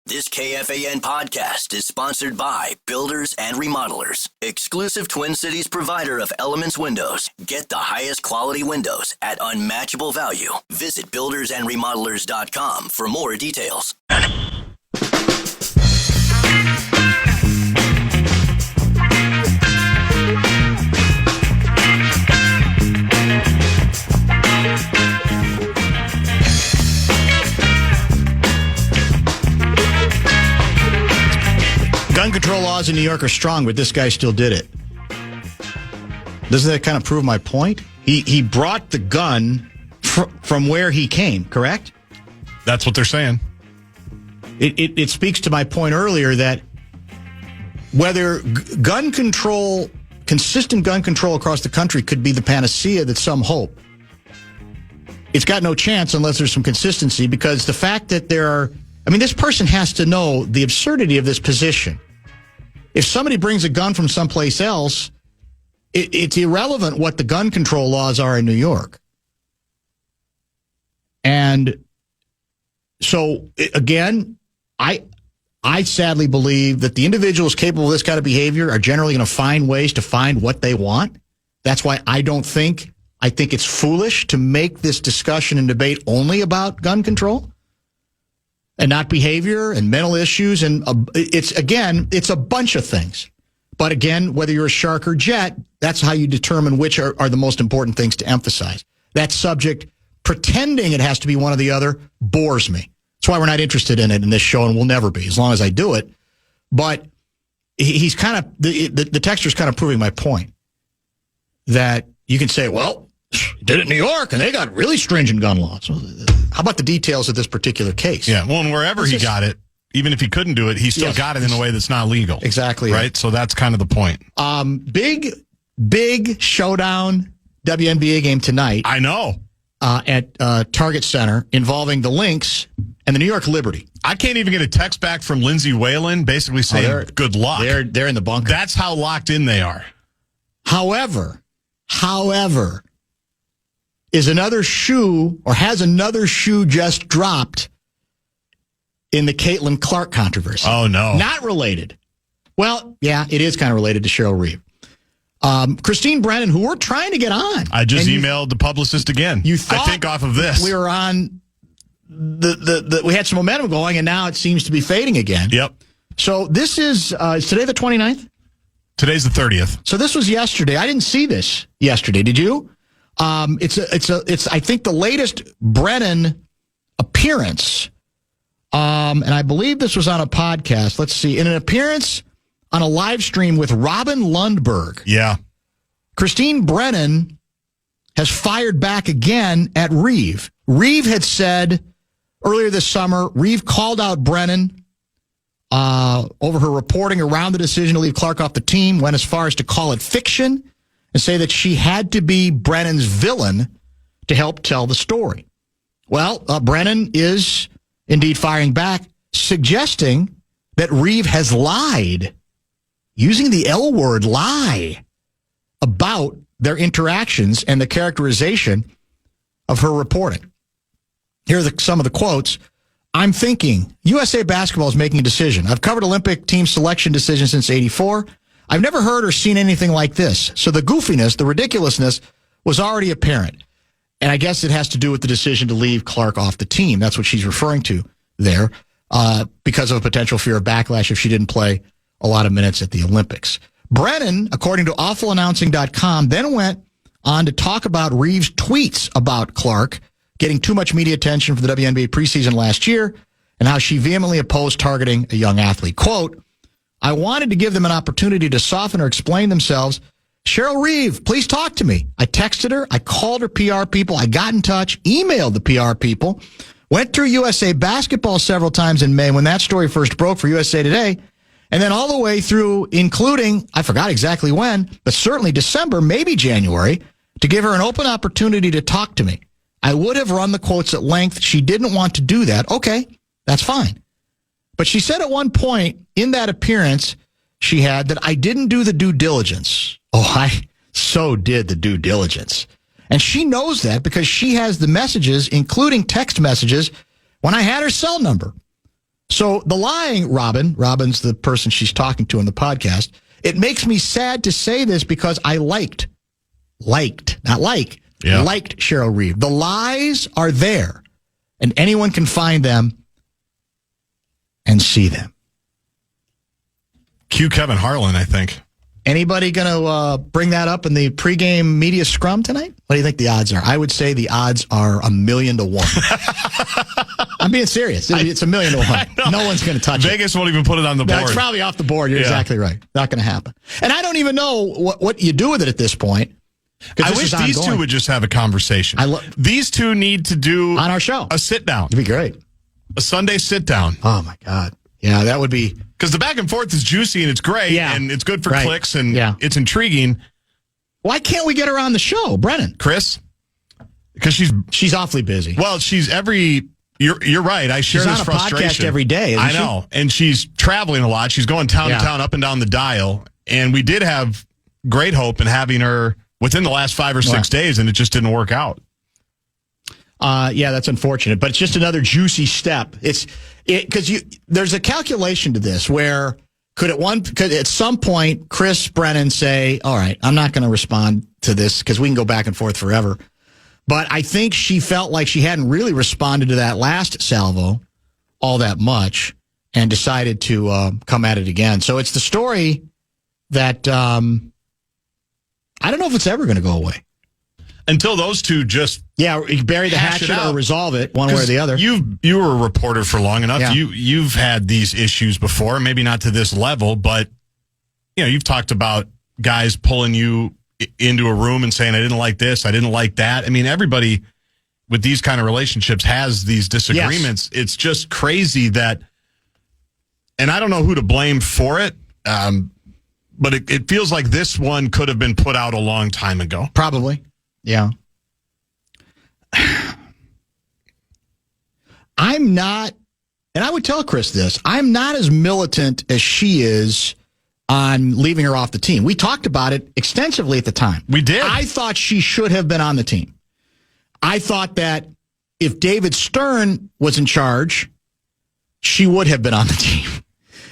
This KFAN podcast is sponsored by Builders and Remodelers, exclusive Twin Cities provider of Elements Windows. Get the highest quality windows at unmatchable value. Visit buildersandremodelers.com for more details. Gun control laws in New York are strong, but this guy still did it. Doesn't that kind of prove my point? He brought the gun from where he came, correct? That's what they're saying. It speaks to my point earlier that whether gun control, consistent gun control across the country could be the panacea that some hope, it's got no chance unless there's some consistency, because the fact that this person has to know the absurdity of this position. If somebody brings a gun from someplace else, it's irrelevant what the gun control laws are in New York. And so, again, I sadly believe that the individuals capable of this kind of behavior are generally going to find ways to find what they want. That's why I think it's foolish to make this discussion and debate only about gun control and not behavior and mental issues. And it's a bunch of things. But again, whether you're a shark or jet, that's how you determine which are the most important things to emphasize. That subject, pretending it has to be one or the other, bores me. That's why we're not interested in it in this show, and we'll never be as long as I do it. But he's kind of, the texter's kind of proving my point that you can say, well, did it in New York, and they got really stringent gun laws. How about the details of this particular case? Yeah, well, and wherever he got it, even if he couldn't do it, he still got it in a way that's not legal. Exactly. Right? So that's kind of the point. Big showdown WNBA game tonight. I know. At Target Center involving the Lynx and the New York Liberty. I can't even get a text back from Lindsay Whalen basically saying good luck. They're in the bunker. That's how locked in they are. However, has another shoe just dropped in the Caitlin Clark controversy? Oh, no. Not related. Well, yeah, it is kind of related to Cheryl Reeve. Christine Brennan, who we're trying to get on. I just emailed the publicist again. I think off of this. We were on, we had some momentum going, and now it seems to be fading again. Yep. So this is today the 29th? Today's the 30th. So this was yesterday. I didn't see this yesterday. Did you? It's I think the latest Brennan appearance. And I believe this was on a podcast. Let's see. In an appearance on a live stream with Robin Lundberg. Yeah. Christine Brennan has fired back again at Reeve. Reeve had said earlier this summer, Reeve called out Brennan over her reporting around the decision to leave Clark off the team, went as far as to call it fiction and say that she had to be Brennan's villain to help tell the story. Well, Brennan is indeed firing back, suggesting that Reeve has lied, using the L word, lie, about their interactions and the characterization of her reporting. Here are some of the quotes. I'm thinking, USA Basketball is making a decision. I've covered Olympic team selection decisions since '84. I've never heard or seen anything like this. So the goofiness, the ridiculousness was already apparent. And I guess it has to do with the decision to leave Clark off the team. That's what she's referring to there, because of a potential fear of backlash if she didn't play a lot of minutes at the Olympics. Brennan, according to awfulannouncing.com, then went on to talk about Reeve's tweets about Clark getting too much media attention for the WNBA preseason last year and how she vehemently opposed targeting a young athlete. Quote, I wanted to give them an opportunity to soften or explain themselves. Cheryl Reeve, please talk to me. I texted her. I called her PR people. I got in touch, emailed the PR people, went through USA Basketball several times in May when that story first broke for USA Today, and then all the way through, including, I forgot exactly when, but certainly December, maybe January, to give her an open opportunity to talk to me. I would have run the quotes at length. She didn't want to do that. Okay, that's fine. But she said at one point in that appearance she had that I didn't do the due diligence. Oh, I so did the due diligence. And she knows that because she has the messages, including text messages, when I had her cell number. So the lying, Robin's the person she's talking to in the podcast. It makes me sad to say this because I liked, liked Cheryl Reeve. The lies are there, and anyone can find them and see them. Cue Kevin Harlan, I think. Anybody going to bring that up in the pregame media scrum tonight? What do you think the odds are? I would say the odds are 1,000,000 to 1. I'm being serious. It's 1,000,000 to 1. No one's going to touch Vegas won't even put it on the board. That's probably off the board. You're exactly right. Not going to happen. And I don't even know what you do with it at this point. I wish these two would just have a conversation. These two need to do on our show a sit down. It'd be great. A Sunday sit down. Oh my God. Yeah, that would be. Because the back and forth is juicy and it's great and it's good for clicks and it's intriguing. Why can't we get her on the show, Brennan? Chris? Because she's awfully busy. Well, you're right. I share this frustration. She's on a podcast every day, isn't she? I know. And she's traveling a lot. She's going town to town, up and down the dial. And we did have great hope in having her within the last 5 or 6 days, and it just didn't work out. Yeah, that's unfortunate, but it's just another juicy step. Because there's a calculation to this where could at some point Chris Brennan say, all right, I'm not going to respond to this because we can go back and forth forever. But I think she felt like she hadn't really responded to that last salvo all that much and decided to come at it again. So it's the story that I don't know if it's ever going to go away. Until those two just bury the hatchet or resolve it one way or the other. You were a reporter for long enough. Yeah. You've had these issues before, maybe not to this level, but you've talked about guys pulling you into a room and saying, I didn't like this, I didn't like that. I mean, everybody with these kind of relationships has these disagreements. Yes. It's just crazy that, and I don't know who to blame for it, but it feels like this one could have been put out a long time ago. Probably. Yeah. I'm not, and I would tell Chris this, I'm not as militant as she is on leaving her off the team. We talked about it extensively at the time. We did. I thought she should have been on the team. I thought that if David Stern was in charge, she would have been on the team.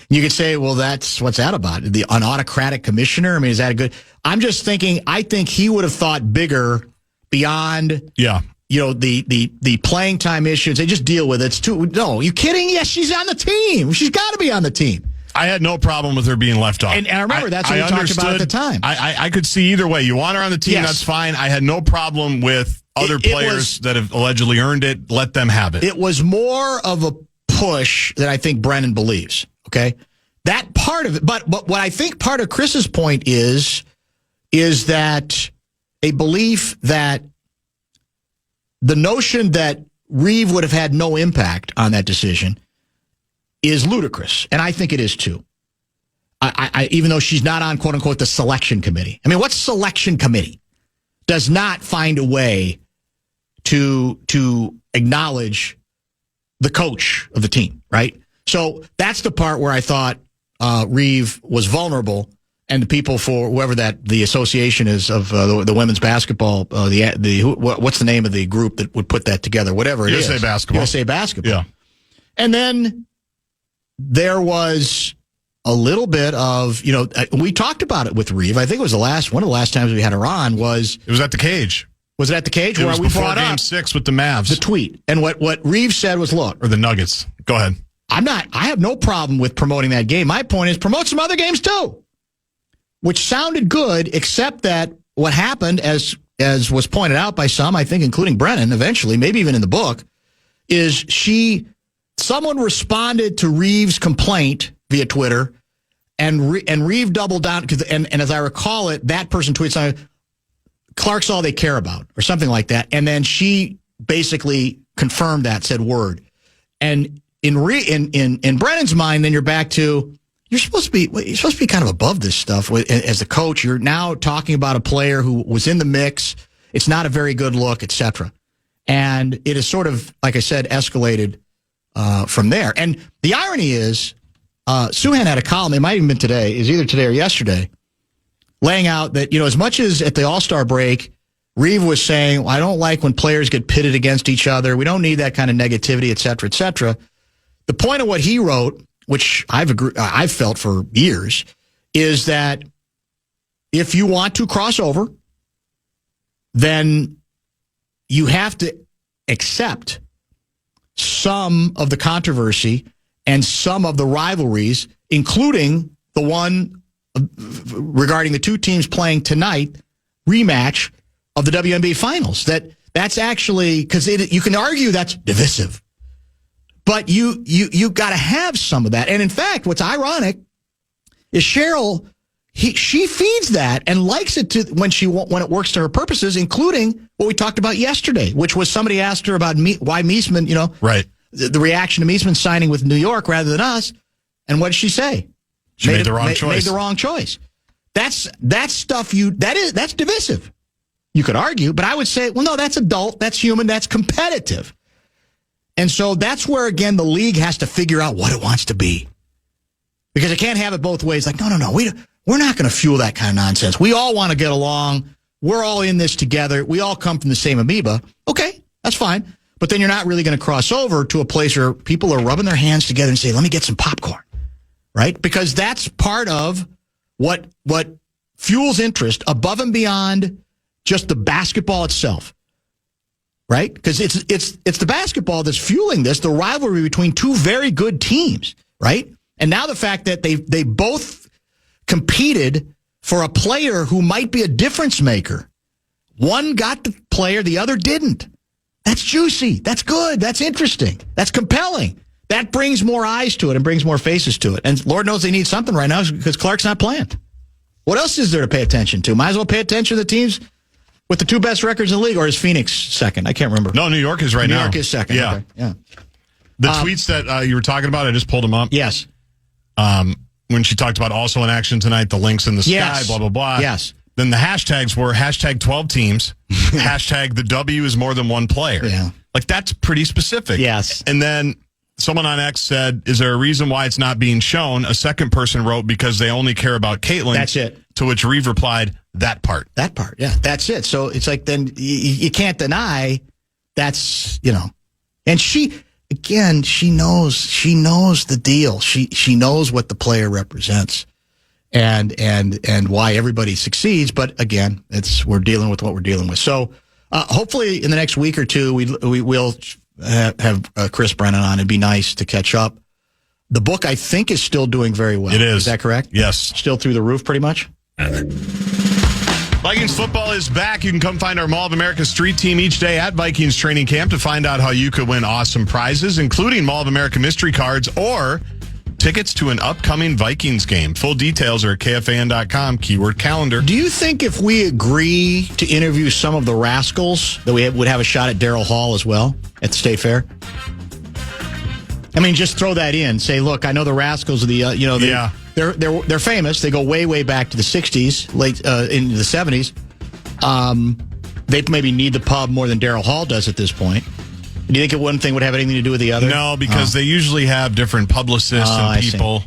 You could say, well, what's that about? An autocratic commissioner? I mean, is that a good? I'm just thinking, I think he would have thought bigger beyond, the playing time issues. They just deal with it. It's too, no, you kidding? Yes, she's on the team. She's got to be on the team. I had no problem with her being left off. And I remember that's what we talked about at the time. I could see either way. You want her on the team, that's fine. I had no problem with other players that have allegedly earned it. Let them have it. It was more of a push than I think Brennan believes. Okay, that part of it. But what I think part of Chris's point is that a belief that the notion that Reeve would have had no impact on that decision is ludicrous, and I think it is too. I even though she's not on quote unquote the selection committee. I mean, what selection committee does not find a way to acknowledge the coach of the team, right? So that's the part where I thought Reeve was vulnerable, and the people for whoever the association is of the women's basketball, what's the name of the group that would put that together? Whatever it is, USA Basketball. Yeah, and then there was a little bit of we talked about it with Reeve. I think it was one of the last times we had her on was it was at the Cage. Was it at the Cage? It was before Game 6 with the Mavs. The tweet. And what Reeve said was, look. Or the Nuggets. Go ahead. I have no problem with promoting that game. My point is promote some other games too. Which sounded good, except that what happened, as was pointed out by some, I think including Brennan eventually, maybe even in the book, is someone responded to Reeve's complaint via Twitter, and Reeve doubled down, and as I recall it, that person tweets something, Clark's all they care about, or something like that. And then she basically confirmed that, said word. And in Brennan's mind, then you're back to you're supposed to be kind of above this stuff as a coach. You're now talking about a player who was in the mix. It's not a very good look, etc. And it is sort of, like I said, escalated from there. And the irony is, Suhan had a column. It might have even been today. Is either today or yesterday, laying out that, as much as at the All-Star break, Reeve was saying, well, I don't like when players get pitted against each other. We don't need that kind of negativity, et cetera, et cetera. the point of what he wrote, which I've felt for years, is that if you want to cross over, then you have to accept some of the controversy and some of the rivalries, including the one regarding the two teams playing tonight, rematch of the WNBA Finals. That's actually, because you can argue that's divisive, but you got to have some of that. And in fact, what's ironic is Cheryl, she feeds that and likes it when it works to her purposes, including what we talked about yesterday, which was somebody asked her about why Meesman, right, the reaction to Meesman signing with New York rather than us. And what did she say? She made the wrong choice. Made the wrong choice. That's stuff that's divisive. You could argue, but I would say, well, no, that's adult, that's human, that's competitive. And so that's where, again, the league has to figure out what it wants to be. Because it can't have it both ways. Like, no, we're not going to fuel that kind of nonsense. We all want to get along. We're all in this together. We all come from the same amoeba. Okay, that's fine. But then you're not really going to cross over to a place where people are rubbing their hands together and say, let me get some popcorn. Right? Because that's part of what fuels interest above and beyond just the basketball itself. Right? Because it's the basketball that's fueling this, the rivalry between two very good teams. Right? And now the fact that they both competed for a player who might be a difference maker. One got the player, the other didn't. That's juicy. That's good. That's interesting. That's compelling. That brings more eyes to it and brings more faces to it. And Lord knows they need something right now because Clark's not playing. What else is there to pay attention to? Might as well pay attention to the teams with the two best records in the league, or is Phoenix second? I can't remember. No, New York is right now. New York is second. Yeah. Okay. Yeah. The tweets that you were talking about, I just pulled them up. Yes. When she talked about also in action tonight, the links in the sky, blah, blah, blah. Yes. Then the hashtags were hashtag 12 teams, hashtag the W is more than one player. Yeah. Like, that's pretty specific. Yes. And then someone on X said, is there a reason why it's not being shown? A second person wrote, because they only care about Caitlin. That's it. To which Reeve replied, that part. That part, yeah. That's it. So it's like, then you can't deny that's, and she, again, she knows the deal. She knows what the player represents and why everybody succeeds. But again, we're dealing with what we're dealing with. So hopefully in the next week or two, we will have Chris Brennan on. It'd be nice to catch up. The book, I think, is still doing very well. It is. Is that correct? Yes. Still through the roof, pretty much? Vikings football is back. You can come find our Mall of America street team each day at Vikings training camp to find out how you could win awesome prizes, including Mall of America mystery cards or tickets to an upcoming Vikings game. Full details are at KFAN.com, keyword calendar. Do you think if we agree to interview some of the Rascals that we would have a shot at Darryl Hall as well at the State Fair? I mean, just throw that in. Say, look, I know the Rascals are they're famous. They go way, way back to the 60s, late into the 70s. They maybe need the pub more than Darryl Hall does at this point. Do you think one thing would have anything to do with the other? No, because they usually have different publicists and people.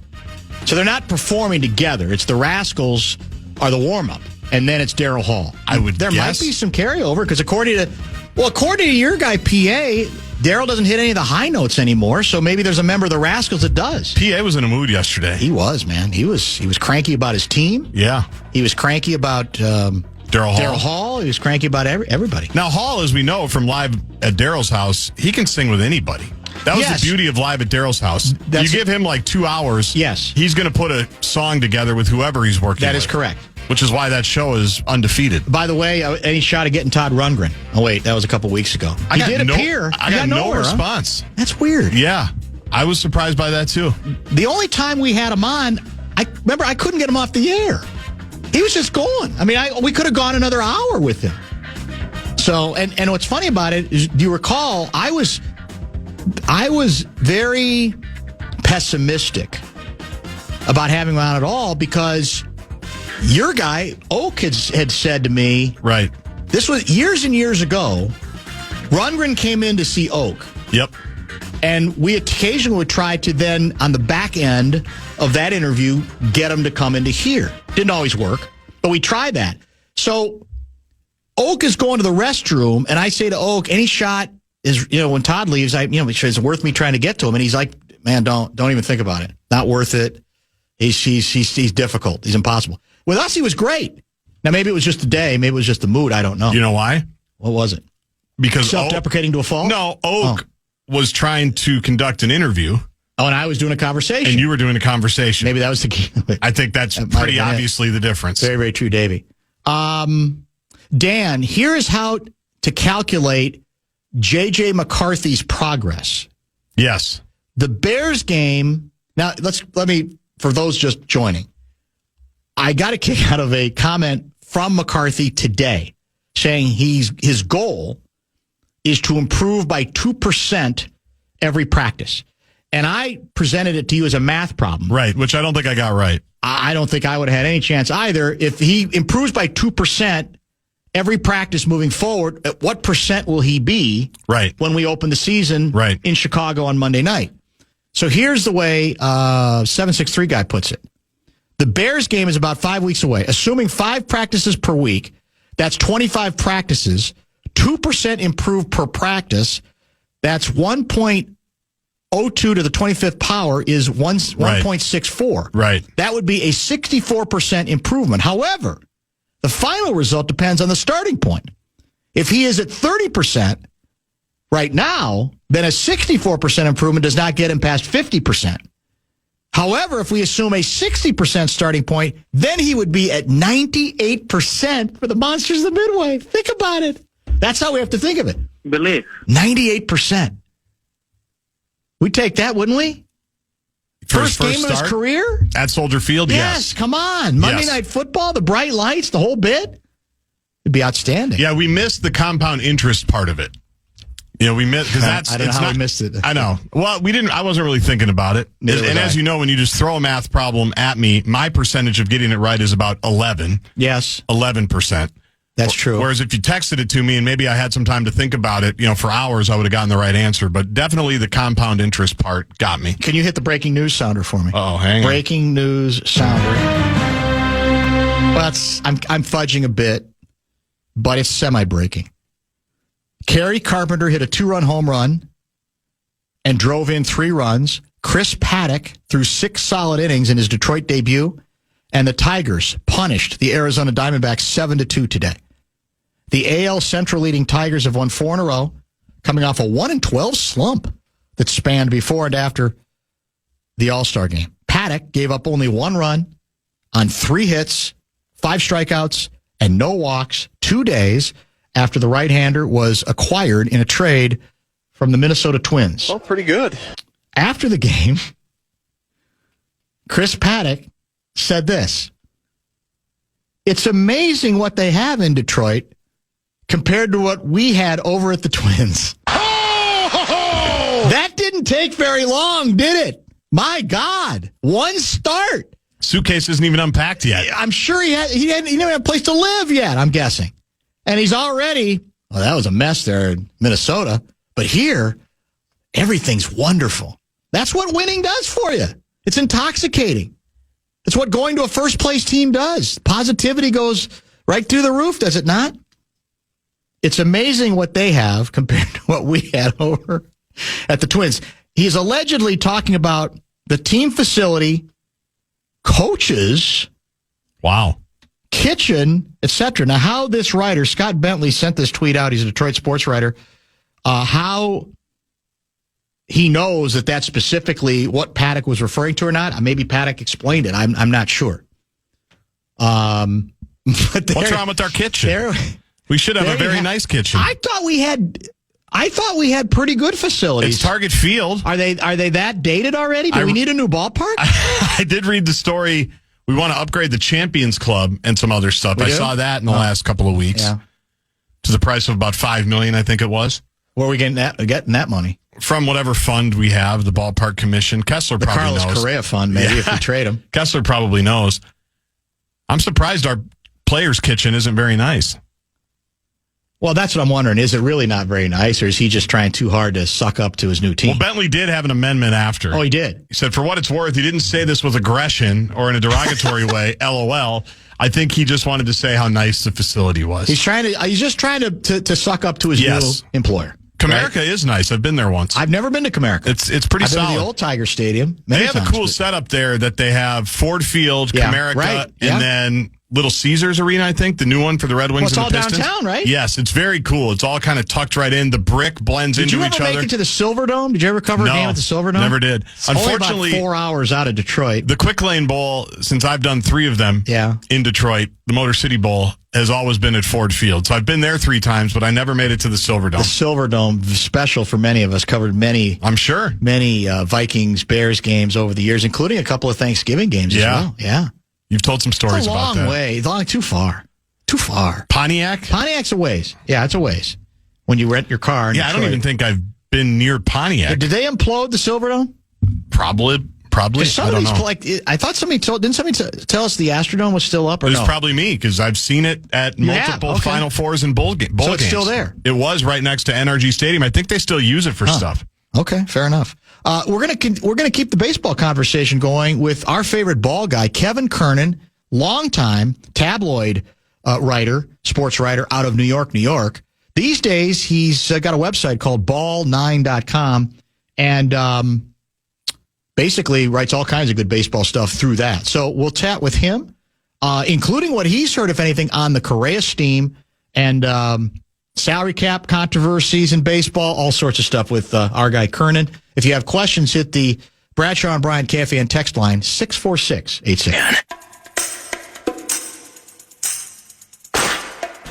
So they're not performing together. It's the Rascals are the warm-up, and then it's Darryl Hall. There might be some carryover, because according to your guy, PA, Darryl doesn't hit any of the high notes anymore, so maybe there's a member of the Rascals that does. PA was in a mood yesterday. He was, man. He was cranky about his team. Yeah. He was cranky about Darryl Hall. He was cranky about everybody. Now, Hall, as we know from Live at Darryl's house, he can sing with anybody. That was the beauty of Live at Darryl's house. You give him like 2 hours. Yes. He's going to put a song together with whoever he's working with. That is correct. Which is why that show is undefeated. By the way, any shot of getting Todd Rundgren? Oh, wait, that was a couple weeks ago. He did appear. I got no response. Huh? That's weird. Yeah. I was surprised by that, too. The only time we had him on, I couldn't get him off the air. He was just going. I mean, we could have gone another hour with him. So, and what's funny about it is, do you recall, I was very pessimistic about having him on at all, because your guy, Oak, had said to me, right, this was years and years ago, Rundgren came in to see Oak. Yep. And we occasionally would try to then, on the back end of that interview, get him to come into here. Didn't always work, but we tried that. So Oak is going to the restroom, and I say to Oak, any shot is, when Todd leaves, is it worth me trying to get to him? And he's like, man, don't even think about it. Not worth it. He's difficult. He's impossible. With us, he was great. Now, maybe it was just the day. Maybe it was just the mood. I don't know. You know why? What was it? Because self-deprecating to a fault? No, Oak was trying to conduct an interview. Oh, and I was doing a conversation. And you were doing a conversation. Maybe that was the key. I think that's pretty obviously the difference. Very, very true, Davey. Dan, here is how to calculate J.J. McCarthy's progress. Yes. The Bears game. Now, let me, for those just joining, I got a kick out of a comment from McCarthy today saying his goal is to improve by 2% every practice. And I presented it to you as a math problem. Right, which I don't think I got right. I don't think I would have had any chance either. If he improves by 2% every practice moving forward, at what percent will he be when we open the season in Chicago on Monday night? So here's the way 763 guy puts it. The Bears game is about 5 weeks away. Assuming 5 practices per week, that's 25 practices, 2% improved per practice, that's 1.02 to the 25th power is 1.64. Right. That would be a 64% improvement. However, the final result depends on the starting point. If he is at 30% right now, then a 64% improvement does not get him past 50%. However, if we assume a 60% starting point, then he would be at 98% for the Monsters of the Midway. Think about it. That's how we have to think of it. Believe. 98%. We'd take that, wouldn't we? First game of his career? At Soldier Field, yes. Come on. Monday Night Football, the bright lights, the whole bit. It'd be outstanding. Yeah, we missed the compound interest part of it. You know, we missed because that's. I don't know how we missed it. I know. Well, we didn't. I wasn't really thinking about it. And as you know, when you just throw a math problem at me, my percentage of getting it right is about 11. Yes, 11%. That's true. Whereas if you texted it to me and maybe I had some time to think about it, for hours, I would have gotten the right answer. But definitely the compound interest part got me. Can you hit the breaking news sounder for me? Oh, hang on. Breaking news sounder. Well, I'm fudging a bit, but it's semi-breaking. Kerry Carpenter hit a 2-run home run and drove in 3 runs. Chris Paddock threw 6 solid innings in his Detroit debut, and the Tigers punished the Arizona Diamondbacks 7-2 today. The AL Central leading Tigers have won 4 in a row, coming off a 1-12 slump that spanned before and after the All-Star game. Paddock gave up only 1 run on 3 hits, 5 strikeouts, and no walks 2 days after the right-hander was acquired in a trade from the Minnesota Twins. Oh, pretty good. After the game, Chris Paddock said this: "It's amazing what they have in Detroit compared to what we had over at the Twins." That didn't take very long, did it? My God. 1 start. Suitcase isn't even unpacked yet. I'm sure he didn't have a place to live yet, I'm guessing. And he's already, well, that was a mess there in Minnesota. But here, everything's wonderful. That's what winning does for you. It's intoxicating. It's what going to a first-place team does. Positivity goes right through the roof, does it not? It's amazing what they have compared to what we had over at the Twins. He's allegedly talking about the team facility, coaches. Wow. Kitchen, etc. Now, how this writer, Scott Bentley, sent this tweet out, he's a Detroit sports writer, how he knows that that's specifically what Paddock was referring to or not. Maybe Paddock explained it. I'm not sure. But what's wrong with our kitchen? We should have a very nice kitchen. I thought we had pretty good facilities. It's Target Field. Are they that dated already? Do we need a new ballpark? I did read the story. We want to upgrade the Champions Club and some other stuff. I saw that in the last couple of weeks. Yeah. To the price of about $5 million, I think it was. Where are we getting that money? From whatever fund we have, the ballpark commission. Kessler probably knows. The Carlos Correa fund, maybe, if we trade him. Kessler probably knows. I'm surprised our players' kitchen isn't very nice. Well, that's what I'm wondering. Is it really not very nice, or is he just trying too hard to suck up to his new team? Well, Bentley did have an amendment after. Oh, he did? He said, for what it's worth, he didn't say this with aggression or in a derogatory way, LOL. I think he just wanted to say how nice the facility was. He's just trying to suck up to his new employer. Comerica is nice. I've been there once. I've never been to Comerica. It's pretty solid. I've been to the old Tiger Stadium. They have a cool setup there that they have Ford Field, Comerica, and then Little Caesars Arena, I think, the new one for the Red Wings and the Pistons. It's all downtown, right? Yes, it's very cool. It's all kind of tucked right in. The brick blends into each other. Did you ever make it to the Silverdome? Did you ever cover a game at the Silverdome? Never did. It's unfortunately, only about 4 hours out of Detroit. The Quick Lane Bowl, since I've done 3 of them in Detroit, the Motor City Bowl has always been at Ford Field. So I've been there 3 times, but I never made it to the Silverdome. The Silverdome, special for many of us, covered many. I'm sure. Many Vikings, Bears games over the years, including a couple of Thanksgiving games as well. Yeah. You've told some stories about that. It's a long way. It's too far. Too far. Pontiac? Pontiac's a ways. Yeah, it's a ways. When you rent your car. I don't even think I've been near Pontiac. Did they implode the Silverdome? Probably. I don't know. I thought didn't somebody tell us the Astrodome was still up? Or it was probably me, because I've seen it at multiple Final Fours and bowl games. So it's still there? It was right next to NRG Stadium. I think they still use it for stuff. Okay, fair enough. We're gonna keep the baseball conversation going with our favorite ball guy, Kevin Kernan, longtime tabloid writer, sports writer out of New York, New York. These days, he's got a website called ball9.com, and basically writes all kinds of good baseball stuff through that. So we'll chat with him, including what he's heard, if anything, on the Correa steam and salary cap controversies in baseball, all sorts of stuff with our guy Kernan. If you have questions, hit the Bradshaw and Bryant KFAN text line, 646-86.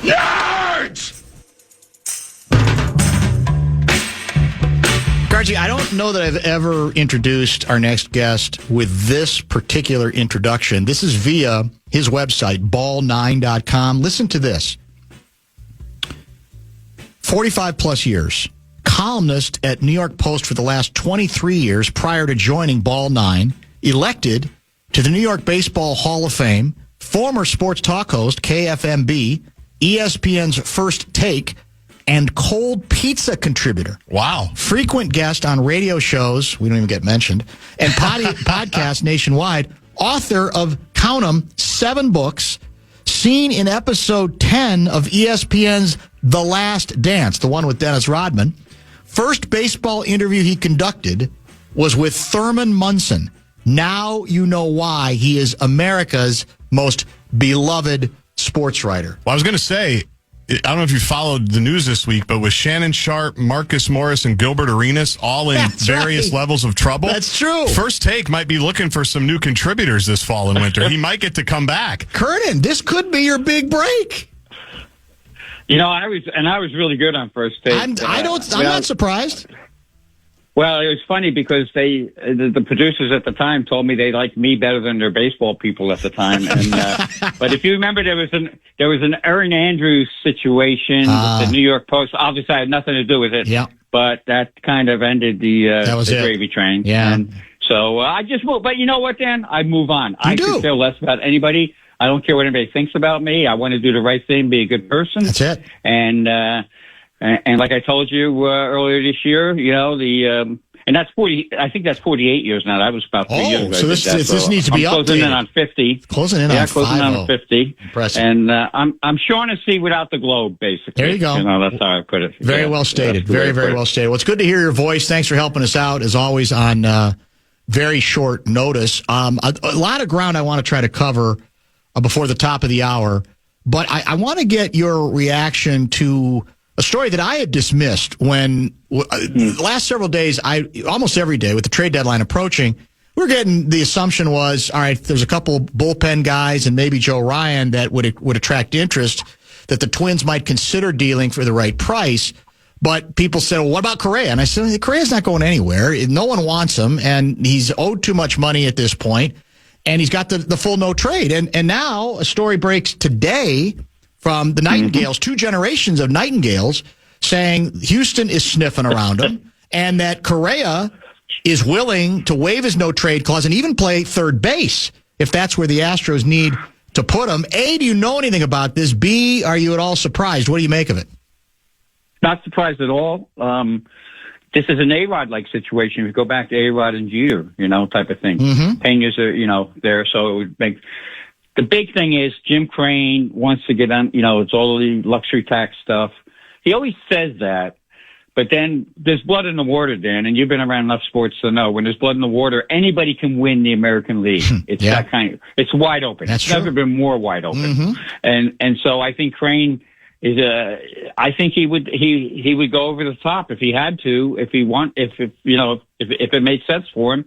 Nerds! Gargi, I don't know that I've ever introduced our next guest with this particular introduction. This is via his website, ball9.com. Listen to this. 45 plus years. Columnist at New York Post for the last 23 years prior to joining Ball 9. Elected to the New York Baseball Hall of Fame. Former sports talk host, KFMB. ESPN's First Take, and cold pizza contributor. Wow. Frequent guest on radio shows, we don't even get mentioned, and podcasts nationwide. Author of, count 'em, 7 books, seen in episode 10 of ESPN's The Last Dance, the one with Dennis Rodman. First baseball interview he conducted was with Thurman Munson. Now you know why he is America's most beloved sports writer. Well, I was going to say, I don't know if you followed the news this week, but with Shannon Sharp, Marcus Morris, and Gilbert Arenas all in various levels of trouble. That's true. First Take might be looking for some new contributors this fall and winter. He might get to come back. Kernan, this could be your big break. I was really good on First Take. I'm not surprised. Well, it was funny because the producers at the time told me they liked me better than their baseball people at the time. And but if you remember, there was an Erin Andrews situation with the New York Post. Obviously, I had nothing to do with it. Yeah. But that kind of ended the gravy train. Yeah. And so I just moved. But you know what, Dan? I move on. I could care less about anybody. I don't care what anybody thinks about me. I want to do the right thing, be a good person. That's it. And like I told you earlier this year, and that's 40. I think that's 48 years now. That was about 3 years ago. So this needs to be updated. Closing in on 50. Closing in on 50. Impressive. And I'm Shaun of Sea without the globe, basically. There you go. That's how I put it. Very well stated. Very, very well stated. Well, it's good to hear your voice. Thanks for helping us out, as always, on very short notice. A lot of ground I want to try to cover before the top of the hour, but I want to get your reaction to a story that I had dismissed when the last several days, almost every day with the trade deadline approaching, we're getting the assumption was, all right, there's a couple bullpen guys and maybe Joe Ryan that would attract interest, that the Twins might consider dealing for the right price. But people said, well, what about Correa? And I said, Correa's not going anywhere. No one wants him, and he's owed too much money at this point, and he's got the full no trade. And now a story breaks today from the Nightingales, 2 generations of Nightingales, saying Houston is sniffing around him and that Correa is willing to waive his no-trade clause and even play third base if that's where the Astros need to put him. A, do you know anything about this? B, are you at all surprised? What do you make of it? Not surprised at all. This is an A-Rod-like situation. If you go back to A-Rod and Jeter, type of thing. Mm-hmm. Pena's are, there, so it would make... The big thing is Jim Crane wants to get on, it's all the luxury tax stuff. He always says that, But then there's blood in the water, Dan, and you've been around enough sports to know when there's blood in the water, anybody can win the American League. It's that kind. It's wide open. That's it's never been more wide open. And so I think Crane is I think he would go over the top if he had to, if it made sense for him.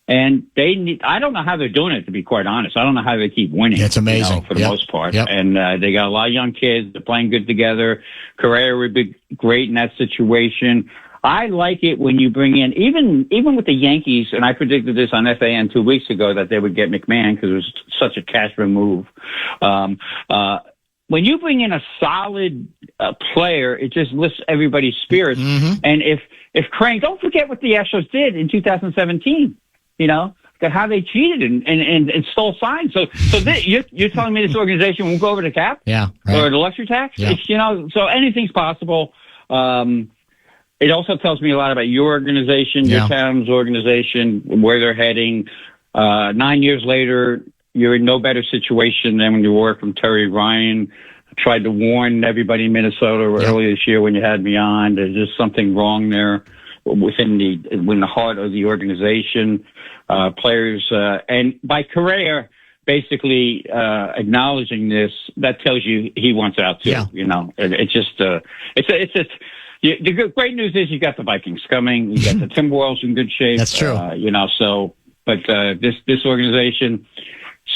And I don't know how they're doing it, to be quite honest. I don't know how they keep winning. It's amazing. For the most part. Yep. And they got a lot of young kids. They're playing good together. Correa would be great in that situation. I like it when you bring in, even with the Yankees, and I predicted this on FAN 2 weeks ago that they would get McMahon because it was such a Cashman move. When you bring in a solid player, it just lifts everybody's spirits. And if Crane, don't forget what the Astros did in 2017. How they cheated and stole signs. So you're telling me this organization won't go over the cap? Yeah. Right. Or the luxury tax? Yeah. It's, so anything's possible. It also tells me a lot about your organization, your town's organization, where they're heading. 9 years later, you're in no better situation than when you were from Terry Ryan. I tried to warn everybody in Minnesota earlier this year when you had me on. There's just something wrong there within the heart of the organization. Players, and by Correa basically acknowledging this, that tells you he wants out too. Yeah. It's just the great news is you got the Vikings coming. You got the Timberwolves in good shape. That's true. This organization,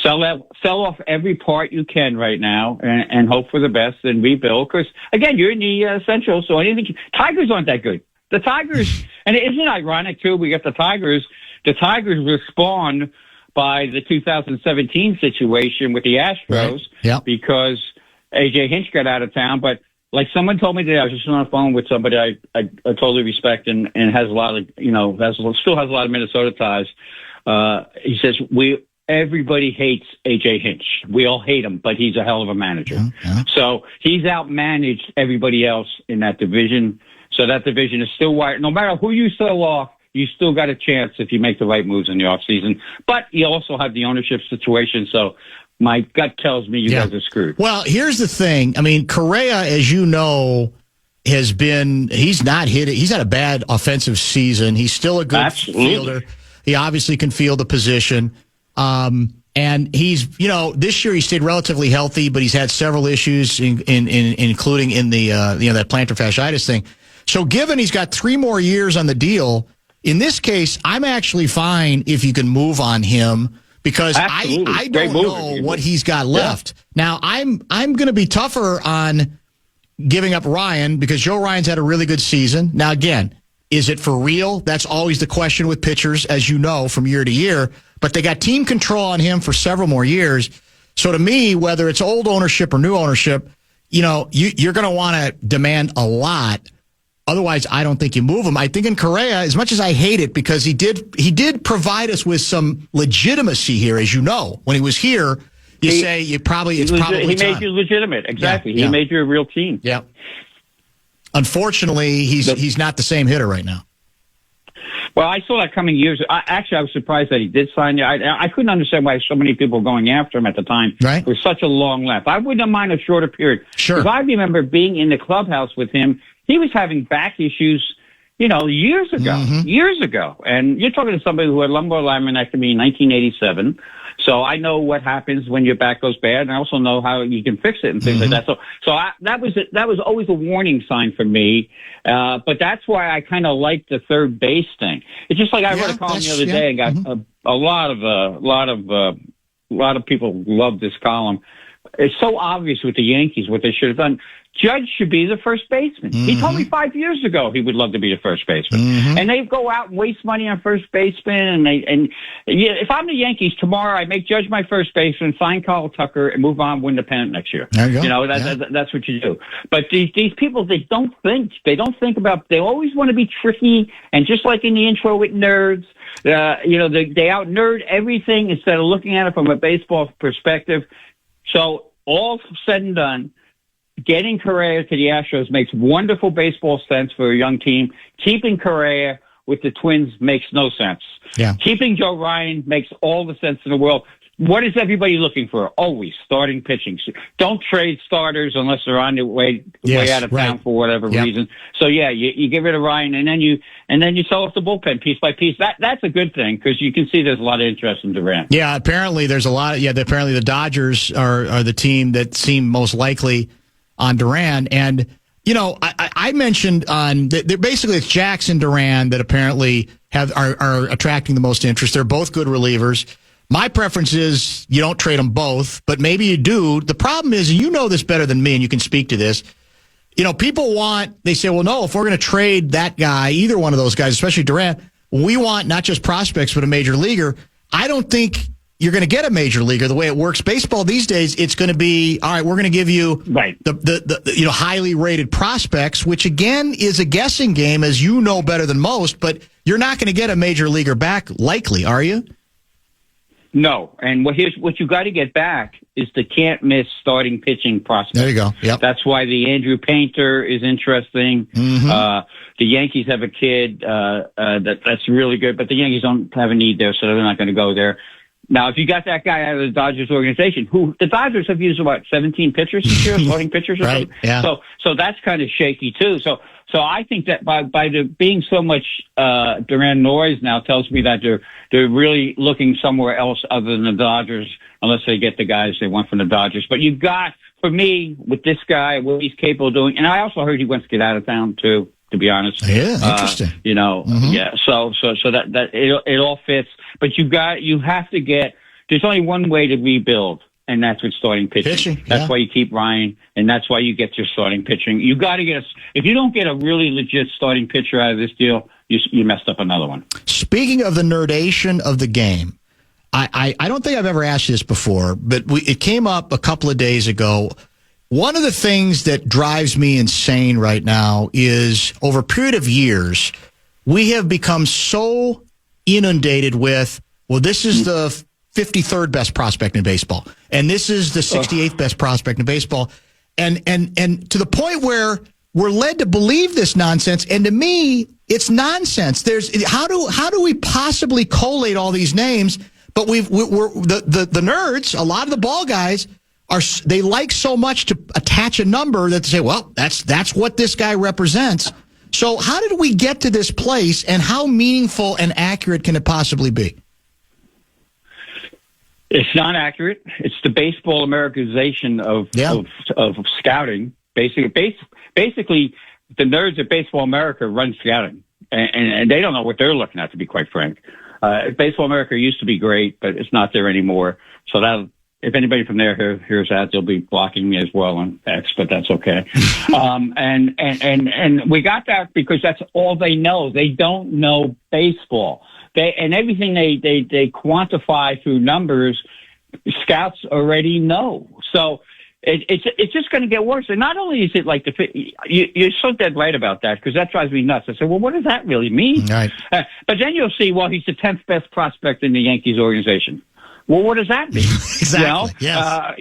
sell off every part you can right now and hope for the best and rebuild. Because again, you're in the Central, so anything. Tigers aren't that good. The Tigers, and isn't it ironic too? We got the Tigers. The Tigers were spawned by the 2017 situation with the Astros because A.J. Hinch got out of town. But like someone told me today, I was just on the phone with somebody I totally respect and has a lot of, still has a lot of Minnesota ties. He says, everybody hates A.J. Hinch. We all hate him, but he's a hell of a manager. So he's outmanaged everybody else in that division. So that division is still wide. No matter who you sell off, you still got a chance if you make the right moves in the offseason. But you also have the ownership situation. So my gut tells me you guys are screwed. Well, here's the thing. I mean, Correa, as you know, he's not hit it. He's had a bad offensive season. He's still a good fielder. He obviously can field the position. And he's, this year he stayed relatively healthy, but he's had several issues, including in the, that plantar fasciitis thing. So given he's got 3 more years on the deal, in this case, I'm actually fine if you can move on him because I don't know what he's got left. Now, I'm going to be tougher on giving up Ryan because Joe Ryan's had a really good season. Now, again, is it for real? That's always the question with pitchers, as you know, from year to year. But they got team control on him for several more years. So to me, whether it's old ownership or new ownership, you're going to want to demand a lot. Otherwise, I don't think you move him. I think in Correa, as much as I hate it, because he did provide us with some legitimacy here, as you know. When he was here, he made you legitimate. Exactly. He made you a real team. Yeah. Unfortunately, he's not the same hitter right now. Well, I saw that coming years. I was surprised that he did sign. I couldn't understand why so many people were going after him at the time. Right. For such a long left. I wouldn't have minded a shorter period. Sure. Because I remember being in the clubhouse with him. He was having back issues, years ago. And you're talking to somebody who had lumbar laminectomy in 1987. So I know what happens when your back goes bad, and I also know how you can fix it and things like that. So that was always a warning sign for me. But that's why I kind of like the third base thing. It's just like I wrote a column the other day and got a lot of people love this column. It's so obvious with the Yankees what they should have done. Judge should be the first baseman. He told me 5 years ago he would love to be the first baseman. And they go out and waste money on first baseman. If I'm the Yankees tomorrow, I make Judge my first baseman, sign Kyle Tucker, and move on, win the pennant next year. There you go. That's what you do. But these people, they don't think about. They always want to be tricky, and just like in the intro with nerds. They out nerd everything instead of looking at it from a baseball perspective. So all said and done, getting Correa to the Astros makes wonderful baseball sense for a young team. Keeping Correa with the Twins makes no sense. Yeah. Keeping Joe Ryan makes all the sense in the world. what is everybody looking for? Always starting pitching. Don't trade starters unless they're on their way out of town for whatever reason. So you get rid of Ryan, and then you sell off the bullpen piece by piece. That's a good thing because you can see there's a lot of interest in Durant. Yeah, apparently there's a lot. Apparently the Dodgers are the team that seem most likely on Durant. And I mentioned basically it's Jackson Durant that apparently are attracting the most interest. They're both good relievers. My preference is you don't trade them both, but maybe you do. The problem is, and you know this better than me, and you can speak to this. People they say, well, no, if we're going to trade that guy, either one of those guys, especially Durant, we want not just prospects, but a major leaguer. I don't think you're going to get a major leaguer the way it works. Baseball these days, it's going to be, all right, we're going to give you the highly rated prospects, which again is a guessing game, as you know better than most, but you're not going to get a major leaguer back likely, are you? No, and what you got to get back is the can't miss starting pitching prospect. There you go. Yep. That's why the Andrew Painter is interesting. Mm-hmm. The Yankees have a kid that's really good, but the Yankees don't have a need there, so they're not going to go there. Now, if you got that guy out of the Dodgers organization, who the Dodgers have used about 17 pitchers this year, starting pitchers, or right? Something. Yeah. So that's kind of shaky too. So I think that by there being so much Durant noise now tells me that they're really looking somewhere else other than the Dodgers, unless they get the guys they want from the Dodgers. But you got, for me, with this guy, what he's capable of doing, and I also heard he wants to get out of town too, to be honest. Yeah, interesting. Mm-hmm. Yeah. So that it all fits. But you have to get. There's only one way to rebuild, and that's with starting pitching. That's why you keep Ryan, and that's why you get your starting pitching. You got to get if you don't get a really legit starting pitcher out of this deal, you messed up another one. Speaking of the nerdation of the game, I don't think I've ever asked you this before, but it came up a couple of days ago. One of the things that drives me insane right now is over a period of years, we have become so inundated with, well, this is the 53rd best prospect in baseball, and this is the 68th best prospect in baseball, and to the point where we're led to believe this nonsense, and to me, it's nonsense. How do we possibly collate all these names? But we're the nerds, a lot of the ball guys they like so much to attach a number that they say, well, that's what this guy represents. So how did we get to this place, and how meaningful and accurate can it possibly be? It's not accurate. It's the baseball Americanization of scouting. Basically, the nerds at Baseball America run scouting, and they don't know what they're looking at, to be quite frank. Baseball America used to be great, but it's not there anymore. So if anybody from there hears that, they'll be blocking me as well on X, but that's okay. And we got that because that's all they know. They don't know baseball. And everything they quantify through numbers, scouts already know. So it's just going to get worse. And not only is it like you're so dead right about that, because that drives me nuts. I say, well, what does that really mean? Right. But then you'll see, well, he's the 10th best prospect in the Yankees organization. Well, what does that mean? Exactly. Yes.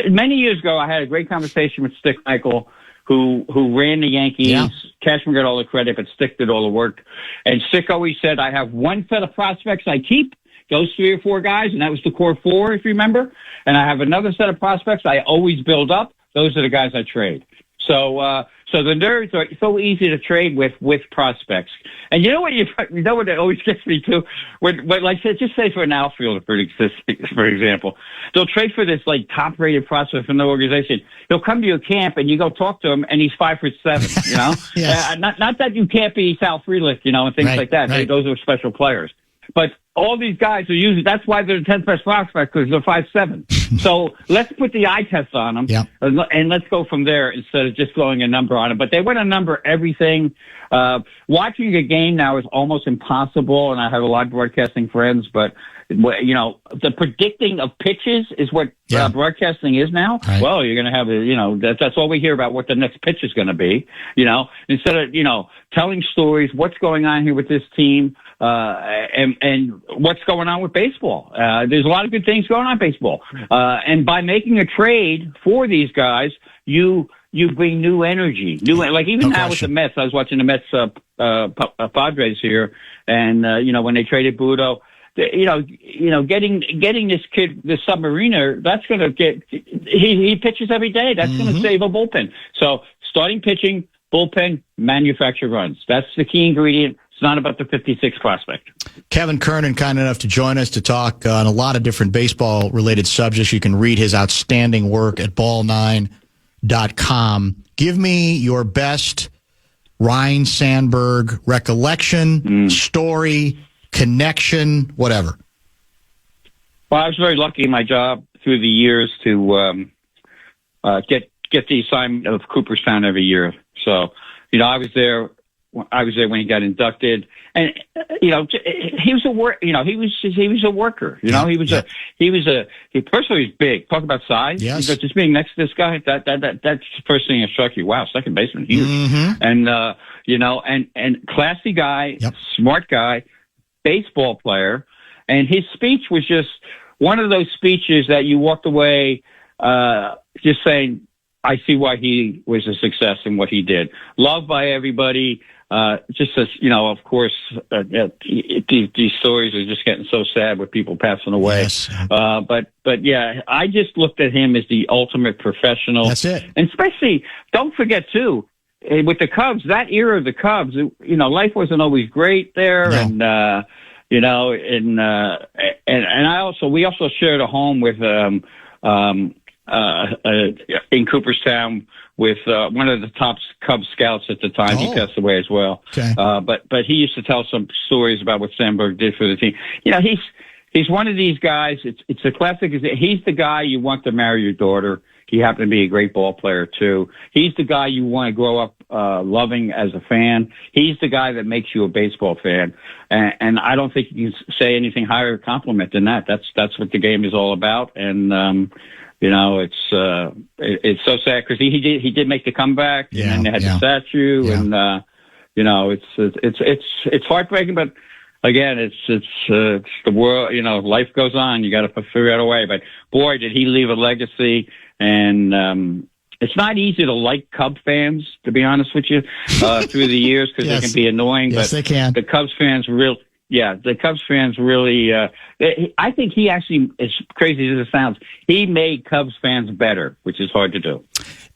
Many years ago, I had a great conversation with Stick Michael, who ran the Yankees. Yeah. Cashman got all the credit, but Stick did all the work. And Stick always said, I have one set of prospects I keep, those 3 or 4 guys, and that was the core 4, if you remember. And I have another set of prospects I always build up. Those are the guys I trade. So the nerds are so easy to trade with prospects. And you know what it always gets me to? When like just say for an outfielder, for example, they'll trade for this like top rated prospect from the organization. He'll come to your camp and you go talk to him and he's 5'7", you know? Yes. Not that you can't be Sal Frelick, and things like that. Right. Those are special players. But all these guys are usually, that's why they're the 10th best prospect, because they're 5'7". So let's put the eye test on them, and let's go from there instead of just throwing a number on them. But they want to number everything. Watching a game now is almost impossible, and I have a lot of broadcasting friends, but the predicting of pitches is what broadcasting is now. Right. Well, you're going to have that's all we hear about, what the next pitch is going to be. Instead of telling stories, what's going on here with this team, and what's going on with baseball. There's a lot of good things going on in baseball, and by making a trade for these guys, you bring new energy, like even now with the Mets. I was watching the Mets Padres here, and when they traded Budo, getting this kid, the submariner, that's going to get, he pitches every day. That's going to save a bullpen. So starting pitching, bullpen, manufacture runs. That's the key ingredient. It's not about the 56 prospect. Kevin Kernan, kind enough to join us to talk on a lot of different baseball-related subjects. You can read his outstanding work at ball9.com. Give me your best Ryne Sandberg recollection, story, connection, whatever. Well, I was very lucky in my job through the years to get the assignment of Cooperstown every year. So, I was there when he got inducted, and he was a worker. He personally was big. Talk about size. Yes. Just being next to this guy, that's the first thing that struck you. Wow, second baseman, huge. And and classy guy, smart guy, baseball player, and his speech was just one of those speeches that you walked away just saying, I see why he was a success in what he did. Loved by everybody. Just as, of course, these stories are just getting so sad with people passing away. Yes. But yeah, I just looked at him as the ultimate professional. That's it. And especially, don't forget too, with the Cubs, that era of the Cubs, life wasn't always great there. No. We also shared a home with, in Cooperstown with one of the top Cub scouts at the time. He passed away as well. Okay. But he used to tell some stories about what Sandberg did for the team. He's one of these guys. It's a classic. He's the guy you want to marry your daughter. He happened to be a great ball player too. He's the guy you want to grow up loving as a fan. He's the guy that makes you a baseball fan. And I don't think you can say anything higher compliment than that. That's what the game is all about. And it's so sad because he did make the comeback, and then they had the statue, and it's heartbreaking, but again, it's the world. Life goes on. You got to figure out a way. But boy, did he leave a legacy, and it's not easy to like Cub fans, to be honest with you, through the years because they can be annoying. Yes, but they can. The Cubs fans really. Yeah, the Cubs fans really, I think he actually, as crazy as it sounds, he made Cubs fans better, which is hard to do.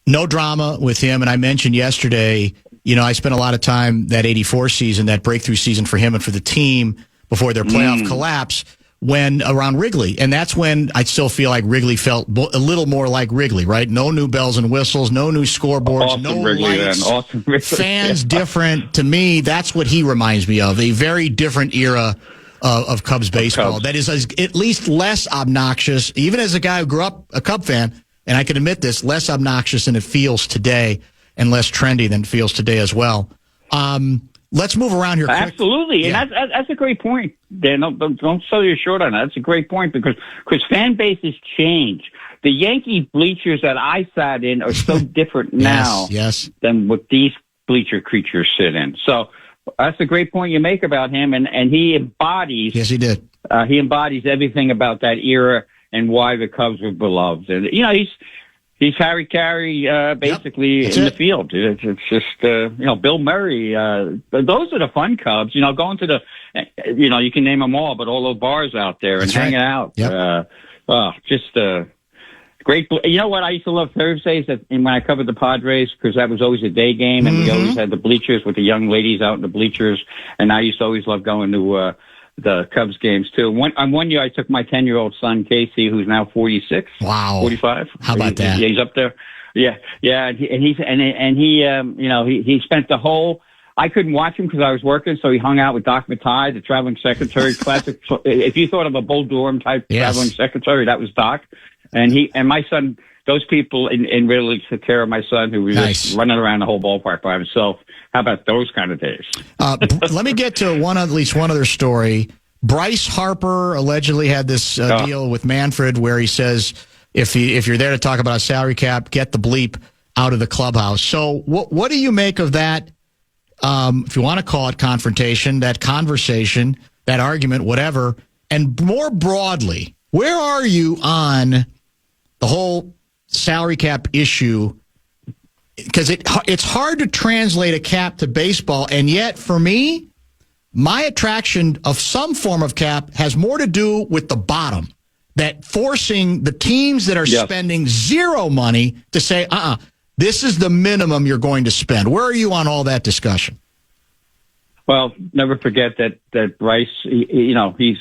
No drama with him. And I mentioned yesterday, I spent a lot of time that 84 season, that breakthrough season for him and for the team before their playoff collapse, when around Wrigley. And that's when I still feel like Wrigley felt a little more like Wrigley, right? No new bells and whistles, no new scoreboards, awesome no Wrigley, lights, awesome Wrigley. Fans different. To me, that's what he reminds me of, a very different era of Cubs baseball. That is at least less obnoxious, even as a guy who grew up a Cub fan, and I can admit this, less obnoxious than it feels today and less trendy than it feels today as well. Let's move around here quick. Absolutely, and that's a great point, Dan. Don't sell your short on that. That's a great point because fan bases change. The Yankee bleachers that I sat in are so different now than what these bleacher creatures sit in. So that's a great point you make about him, and he embodies. Yes, he did. He embodies everything about that era and why the Cubs were beloved. And he's Harry Carey, basically in the field. It's just, Bill Murray. Those are the fun Cubs. Going to the, you can name them all, but all those bars out there and hanging out. Yep. Just great. You know what? I used to love Thursdays when I covered the Padres because that was always a day game, and we always had the bleachers with the young ladies out in the bleachers. And I used to always love going to the Cubs games too. One year I took my 10-year-old son Casey, who's now 46. Wow, 45. How about that? Yeah, he's up there. Yeah. And he spent the whole. I couldn't watch him because I was working, so he hung out with Doc Matai, the traveling secretary. Classic. If you thought of a Bull Durham type traveling secretary, that was Doc. And my son. Those people in really took care of my son, who was just running around the whole ballpark by himself. How about those kind of days? Let me get to at least one other story. Bryce Harper allegedly had this deal with Manfred where he says, if you're there to talk about a salary cap, get the bleep out of the clubhouse. So what do you make of that, if you want to call it confrontation, that conversation, that argument, whatever? And more broadly, where are you on the whole salary cap issue? Because it's hard to translate a cap to baseball, and yet for me, My attraction of some form of cap has more to do with the bottom, that forcing the teams that are spending zero money to say, this is the minimum you're going to spend. Where are you on all that discussion? Well, never forget that Bryce, he's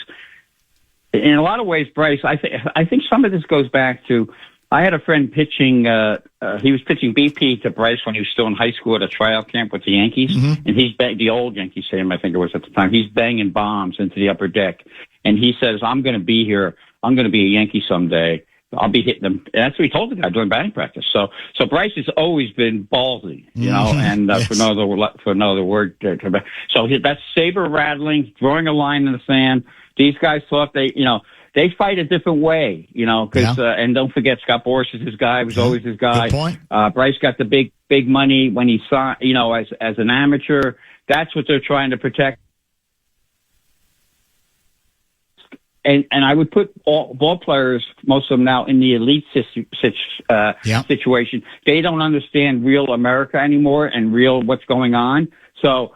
in a lot of ways, Bryce, I think some of this goes back to, I had a friend pitching, he was pitching BP to Bryce when he was still in high school at a tryout camp with the Yankees. Mm-hmm. And he's the old Yankee Stadium, I think it was at the time. He's banging bombs into the upper deck. And he says, I'm going to be here. I'm going to be a Yankee someday. I'll be hitting them. And that's what he told the guy during batting practice. So Bryce has always been ballsy, and yes. for no other word. So that's saber rattling, throwing a line in the sand. These guys thought they fight a different way, because, and don't forget Scott Boras is his guy, was always his guy. Good point. Bryce got the big money when he saw, as an amateur. That's what they're trying to protect. And I would put all ball players, most of them now, in the elite situation. They don't understand real America anymore and real what's going on. So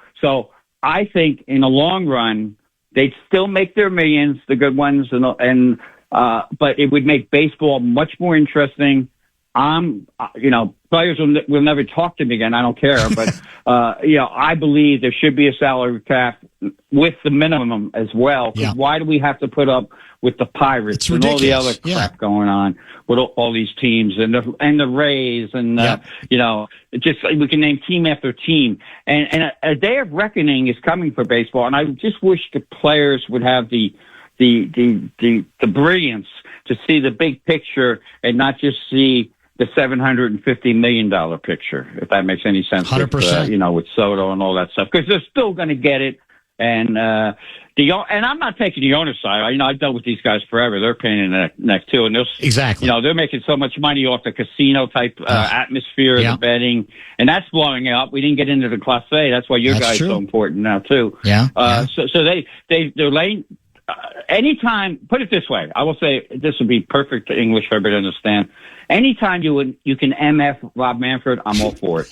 I think in the long run, they'd still make their millions, the good ones, but it would make baseball much more interesting. Players will never talk to me again. I don't care, but I believe there should be a salary cap with the minimum as well. Because why do we have to put up with the Pirates and all the other crap going on with all these teams and the Rays and just we can name team after team. And a day of reckoning is coming for baseball. And I just wish the players would have the brilliance to see the big picture and not just see the $750 million picture, if that makes any sense. 100%. With Soto and all that stuff, because they're still going to get it. And and I'm not taking the owner's side. I've dealt with these guys forever. They're paying in the neck too, and exactly. They're making so much money off the casino type atmosphere, the betting, and that's blowing up. We didn't get into the Class A. That's why your guys are so important now too. So they're laying. Anytime, put it this way, I will say this would be perfect English for everybody to understand. Anytime you can MF Rob Manfred, I'm all for it.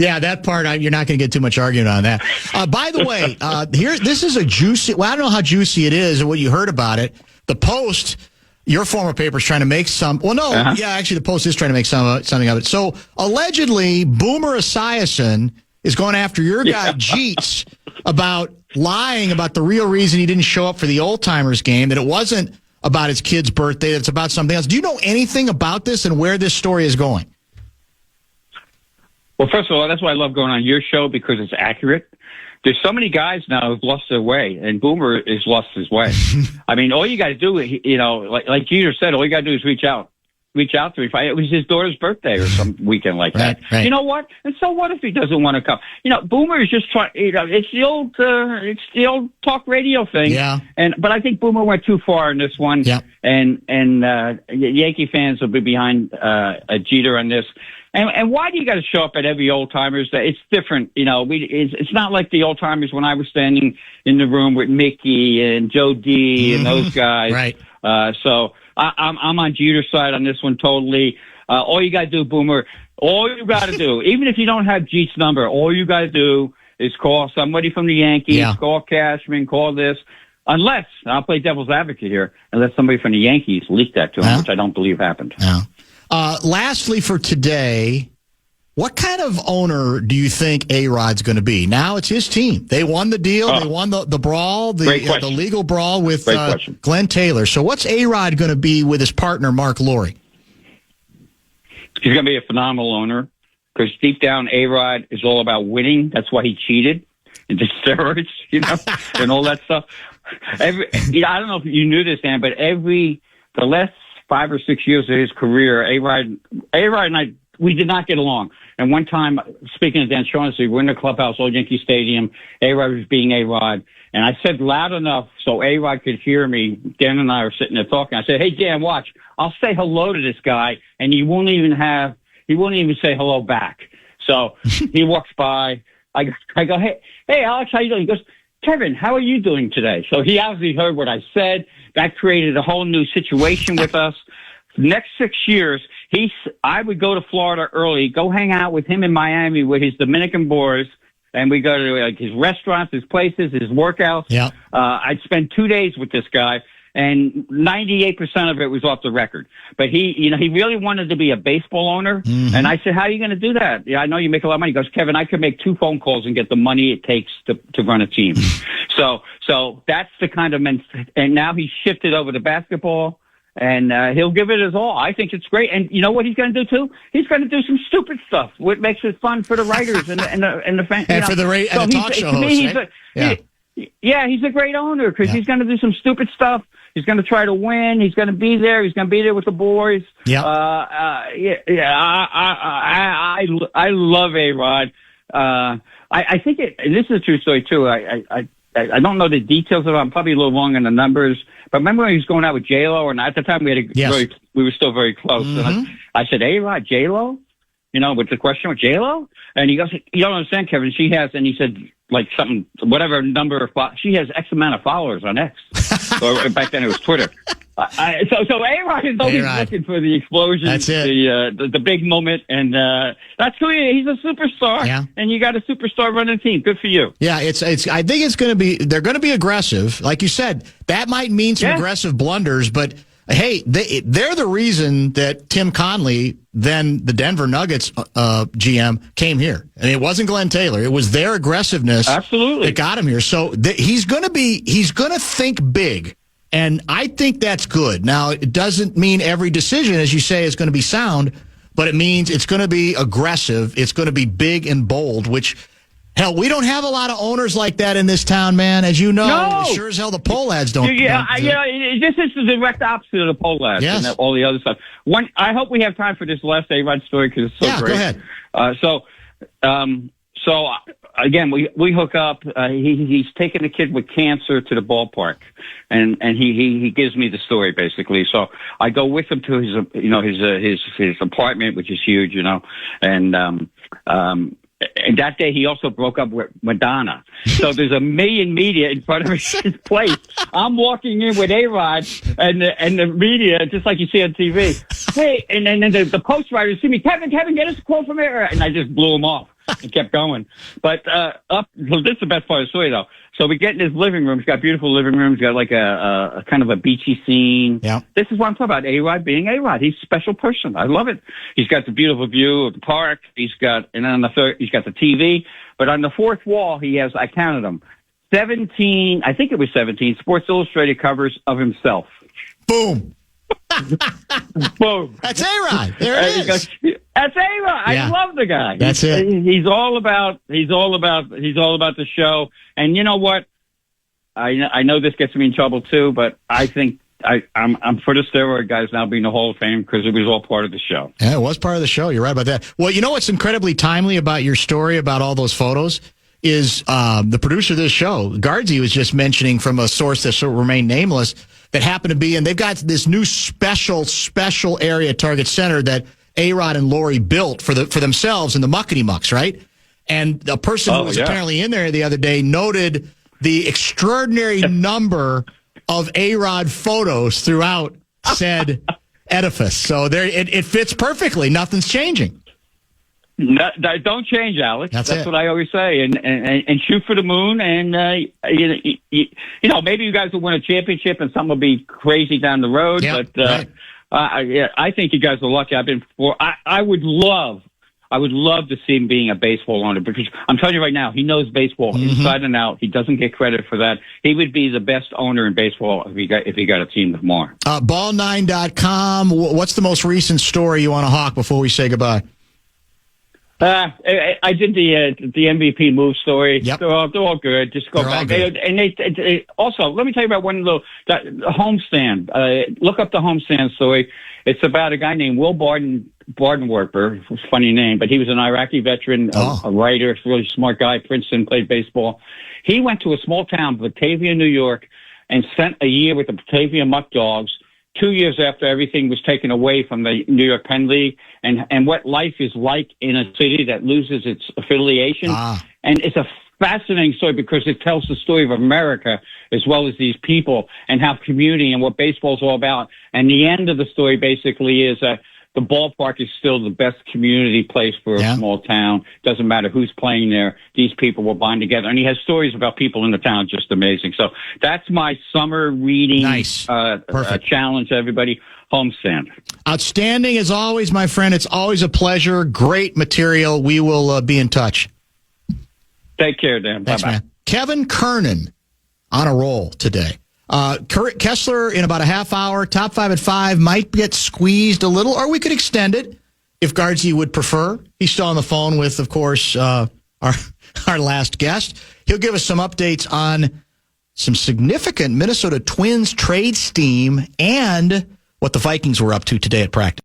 Yeah, that part, you're not going to get too much argument on that. By the way, this is a juicy, I don't know how juicy it is or what you heard about it. The Post, your former paper, is trying to make actually the Post is trying to make something of it. So allegedly, Boomer Esiason is going after your guy, Jeets, about lying about the real reason he didn't show up for the Old Timers game, that it wasn't about his kid's birthday, that it's about something else. Do you know anything about this and where this story is going? Well, first of all, that's why I love going on your show, because it's accurate. There's so many guys now who've lost their way, and Boomer has lost his way. I mean, all you got to do, like Jeter said, all you got to do is reach out to him. It was his daughter's birthday or some weekend like that. Right. You know what? And so what if he doesn't want to come? Boomer is just trying. It's the old talk radio thing. Yeah. But I think Boomer went too far in this one. Yeah. And Yankee fans will be behind Jeter on this. And why do you got to show up at every Old Timers? It's different, it's not like the Old Timers when I was standing in the room with Mickey and Joe D and those guys. Right. So I'm on Jeter's side on this one totally. All you got to do, Boomer, even if you don't have Jeet's number, all you got to do is call somebody from the Yankees, call Cashman, call this. Unless, I'll play devil's advocate here, unless somebody from the Yankees leaked that to him, which I don't believe happened. Yeah. Lastly for today, what kind of owner do you think A-Rod's going to be? Now it's his team. They won the deal. They won the brawl, the legal brawl with Glenn Taylor. So what's A-Rod going to be with his partner, Mark Lowry? He's going to be a phenomenal owner, because deep down, A-Rod is all about winning. That's why he cheated into steroids, and all that stuff. I don't know if you knew this, Dan, but the last 5 or 6 years of his career, A-Rod and I, we did not get along. And one time, speaking of Dan Shaughnessy, we're in the clubhouse, Old Yankee Stadium. A-Rod was being A-Rod. And I said loud enough so A-Rod could hear me. Dan and I were sitting there talking. I said, hey, Dan, watch. I'll say hello to this guy, and he won't even say hello back. So he walks by. I go, hey, Alex, how you doing? He goes, Kevin, how are you doing today? So he obviously heard what I said. That created a whole new situation with us. Next 6 years, I would go to Florida early, go hang out with him in Miami with his Dominican boys, and we go to like his restaurants, his places, his workouts. Yeah. I'd spend 2 days with this guy, and 98% of it was off the record. But he really wanted to be a baseball owner. Mm-hmm. And I said, how are you going to do that? Yeah, I know you make a lot of money. He goes, Kevin, I could make 2 phone calls and get the money it takes to run a team. So that's the kind of and now he's shifted over to basketball, and he'll give it his all. I think it's great. And you know what he's going to do too? He's going to do some stupid stuff, what makes it fun for the writers and the fans. And for the talk show hosts, he's a great owner because he's going to do some stupid stuff. He's going to try to win. He's going to be there. He's going to be there with the boys. Yeah. I love A-Rod. I think this is a true story too. I don't know the details of it. I'm probably a little wrong on the numbers. But remember when he was going out with J-Lo, and at the time we were still very close. Mm-hmm. And I said, A-Rod, J-Lo? With the question with J-Lo? And he goes, you don't understand, Kevin. She has, and he said, like something, whatever number of, she has X amount of followers on X. Or back then it was Twitter. So A-Rod is always looking for the explosion, that's it. The big moment, and that's who he is. He's a superstar, and you got a superstar running a team. Good for you. Yeah, I think it's going to be, they're going to be aggressive. Like you said, that might mean some aggressive blunders, but hey, they're the reason that Tim Conley, then the Denver Nuggets GM, came here. And it wasn't Glenn Taylor. It was their aggressiveness that got him here. So he's going to think big. And I think that's good. Now, it doesn't mean every decision, as you say, is going to be sound, but it means it's going to be aggressive. It's going to be big and bold, which, hell, we don't have a lot of owners like that in this town, man. As you know, sure as hell the poll ads don't. This is the direct opposite of the poll ads and all the other stuff. I hope we have time for this last A-Rod story because it's so great. Go ahead. So again, we hook up. He's taking a kid with cancer to the ballpark, and he gives me the story basically. So I go with him to his apartment, which is huge, and that day he also broke up with Madonna. So there's a million media in front of his place. I'm walking in with A-Rod and the media, just like you see on TV. Hey, and then the post writers see me, Kevin, get us a quote from A-Rod. And I just blew him off and kept going. But this is the best part of the story, though. So we get in his living room. He's got a beautiful living room. He's got like a kind of a beachy scene. Yeah. This is what I'm talking about. A-Rod being A-Rod. He's a special person. I love it. He's got the beautiful view of the park. And then on the third, he's got the TV. But on the fourth wall, he has, I counted them, 17, I think it was 17, Sports Illustrated covers of himself. Boom. Boom. That's A-Rod. There it is. That's A-Rod. I love the guy. That's it. He's all about the show. And you know what? I know this gets me in trouble too, but I think I'm for the steroid guys now being the Hall of Fame because it was all part of the show. Yeah, it was part of the show. You're right about that. Well, you know what's incredibly timely about your story about all those photos is the producer of this show, Guardsy, was just mentioning from a source that sort of remained nameless that happened to be, and they've got this new special area at Target Center that A-Rod and Lori built for themselves in the Muckety Mucks, right? And a person who was apparently in there the other day noted the extraordinary number of A-Rod photos throughout said edifice. So there, it fits perfectly. Nothing's changing. No, don't change, Alex. That's what I always say. And shoot for the moon. And maybe you guys will win a championship, and some will be crazy down the road. Yep, but I think you guys are lucky. I would love to see him being a baseball owner because I'm telling you right now, he knows baseball inside and out. He doesn't get credit for that. He would be the best owner in baseball if he got a team with more. Ball9.com. What's the most recent story you want to hawk before we say goodbye? I did the MVP move story. Yep. They're all good. Just go back. They also, let me tell you about one little homestand. Look up the homestand story. It's about a guy named Will Bardenwerper. It's a funny name, but he was an Iraqi veteran, a writer, a really smart guy. Princeton, played baseball. He went to a small town, Batavia, New York, and spent a year with the Batavia Muck Dogs. 2 years after everything was taken away from the New York Penn League, and what life is like in a city that loses its affiliation. And it's a fascinating story because it tells the story of America as well as these people and how community and what baseball's all about. And the end of the story basically is the ballpark is still the best community place for a small town. Doesn't matter who's playing there. These people will bind together. And he has stories about people in the town just amazing. So that's my summer reading challenge to everybody. Homestand. Outstanding as always, my friend. It's always a pleasure. Great material. We will be in touch. Take care, Dan. Thanks, Bye-bye. man. Kevin Kernan on a roll today. Kessler in about a half hour. Top 5 at 5 might get squeezed a little, or we could extend it if Guardsy would prefer. He's still on the phone with, of course, our last guest. He'll give us some updates on some significant Minnesota Twins trade steam and what the Vikings were up to today at practice.